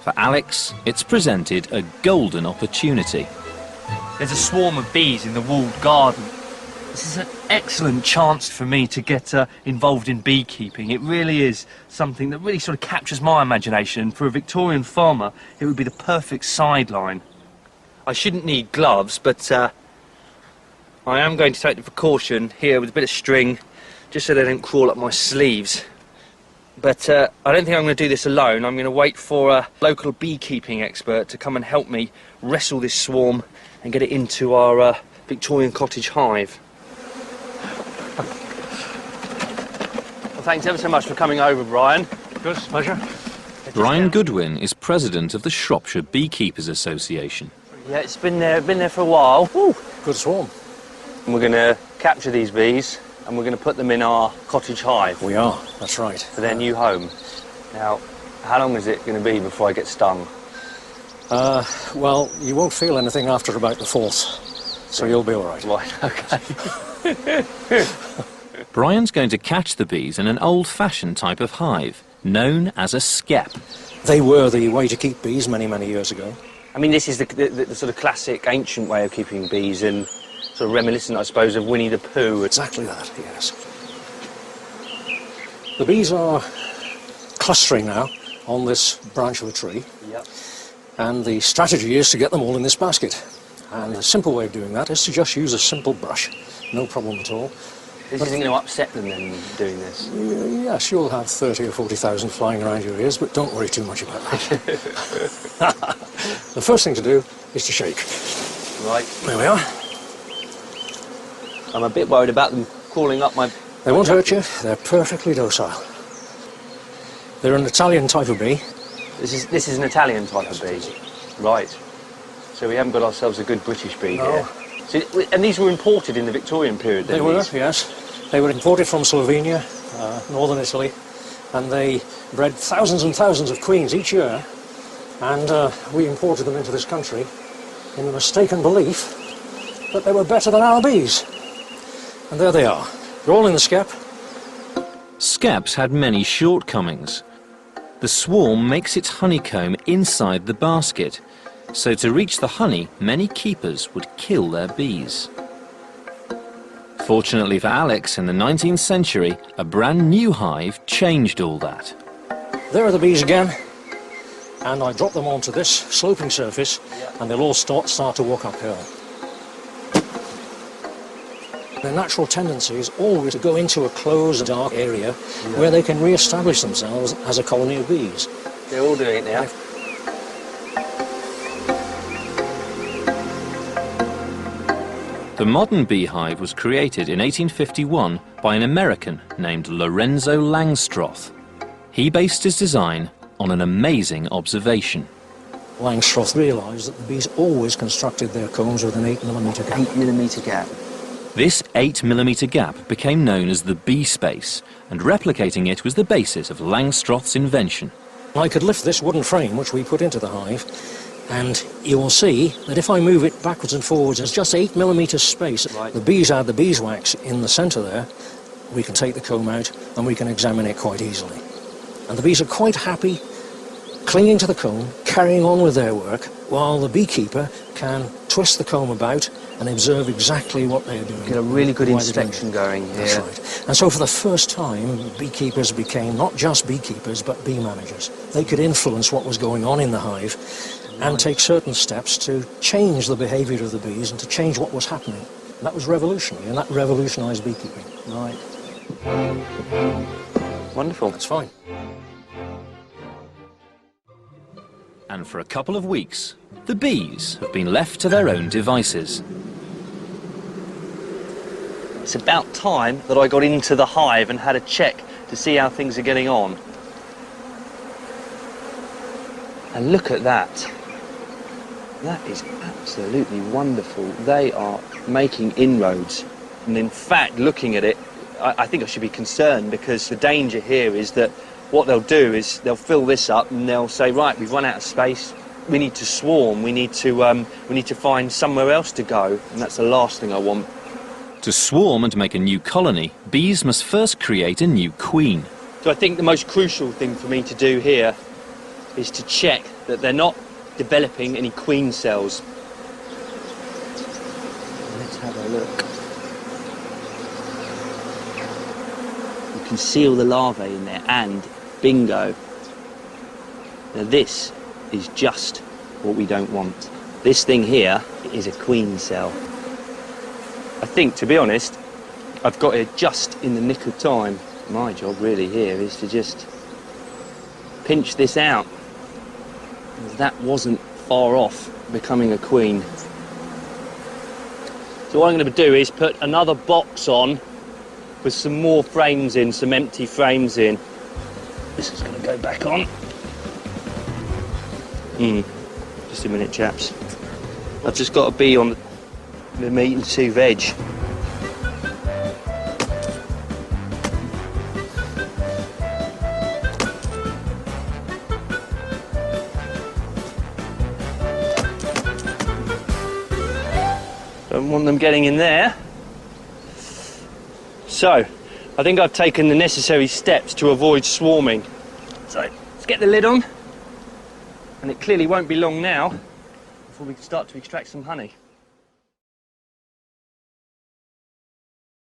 For Alex, it's presented a golden opportunity. There's a swarm of bees in the walled garden. This is an excellent chance for me to get involved in beekeeping. It really is something that really sort of captures my imagination. For a Victorian farmer, it would be the perfect sideline. I shouldn't need gloves, but I am going to take the precaution here with a bit of string, just so they don't crawl up my sleeves. But I don't think I'm going to do this alone. I'm going to wait for a local beekeeping expert to come and help me wrestle this swarm and get it into our Victorian cottage hive. Well, thanks ever so much for coming over, Brian. Good, pleasure. Brian Goodwin is president of the Shropshire Beekeepers Association. Yeah, it's been there for a while. Woo. Good swarm. And we're going to capture these bees and we're going to put them in our cottage hive. We are, that's right. For their new home. Now, how long is it going to be before I get stung? Well, you won't feel anything after about the 4th, so you'll be all right. Right, okay. Brian's going to catch the bees in an old-fashioned type of hive, known as a skep. They were the way to keep bees many, many years ago. I mean, this is the sort of classic ancient way of keeping bees and sort of reminiscent, I suppose, of Winnie the Pooh. Exactly that, yes. The bees are clustering now on this branch of a tree. Yep. And the strategy is to get them all in this basket. And the simple way of doing that is to just use a simple brush. No problem at all. This isn't going to upset them then, doing this? Yes, you'll have 30 or 40,000 flying around your ears, but don't worry too much about that. The first thing to do is to shake. Right. There we are. I'm a bit worried about them crawling up my... They won't hurt you. They're perfectly docile. They're an Italian type of bee. This is an Italian type of bee? Right. So we haven't got ourselves a good British bee here. So, and these were imported in the Victorian period, then? They were, yes. They were imported from Slovenia, northern Italy, and they bred thousands and thousands of queens each year, and we imported them into this country in the mistaken belief that they were better than our bees. And there they are. They're all in the skep. Skeps had many shortcomings. The swarm makes its honeycomb inside the basket, so to reach the honey, many keepers would kill their bees. Fortunately for Alex, in the 19th century, a brand new hive changed all that. There are the bees again, and I drop them onto this sloping surface, and they'll all start to walk uphill. Their natural tendency is always to go into a closed, dark area where they can re-establish themselves as a colony of bees. They're all doing it now. The modern beehive was created in 1851 by an American named Lorenzo Langstroth. He based his design on an amazing observation. Langstroth realised that the bees always constructed their combs with an 8mm gap. 8mm gap. This 8mm gap became known as the bee space, and replicating it was the basis of Langstroth's invention. I could lift this wooden frame which we put into the hive, and you will see that if I move it backwards and forwards, there's just 8mm space. Right. The bees add the beeswax in the centre there. We can take the comb out and we can examine it quite easily. And the bees are quite happy clinging to the comb, carrying on with their work, while the beekeeper can twist the comb about and observe exactly what they're doing. Get a really good inspection going here. That's right. And so for the first time, beekeepers became not just beekeepers, but bee managers. They could influence what was going on in the hive and take certain steps to change the behaviour of the bees and to change what was happening. And that was revolutionary, and that revolutionised beekeeping. Right. Wonderful. That's fine. And for a couple of weeks, the bees have been left to their own devices. It's about time that I got into the hive and had a check to see how things are getting on. And look at that. That is absolutely wonderful. They are making inroads. And in fact, looking at it, I think I should be concerned, because the danger here is that what they'll do is they'll fill this up and they'll say, right, we've run out of space, we need to swarm, we need to find somewhere else to go, and that's the last thing I want. To swarm and make a new colony, bees must first create a new queen. So I think the most crucial thing for me to do here is to check that they're not developing any queen cells. Let's have a look. You can see all the larvae in there, and bingo. Now this is just what we don't want. This thing here is a queen cell. I think, to be honest, I've got it just in the nick of time. My job really here is to just pinch this out. That wasn't far off becoming a queen. So what I'm going to do is put another box on with some more frames in, some empty frames in. This is going to go back on. Just a minute, chaps. I've just got to be on the meat and two veg. Don't want them getting in there. So, I think I've taken the necessary steps to avoid swarming. So, let's get the lid on. And it clearly won't be long now before we can start to extract some honey.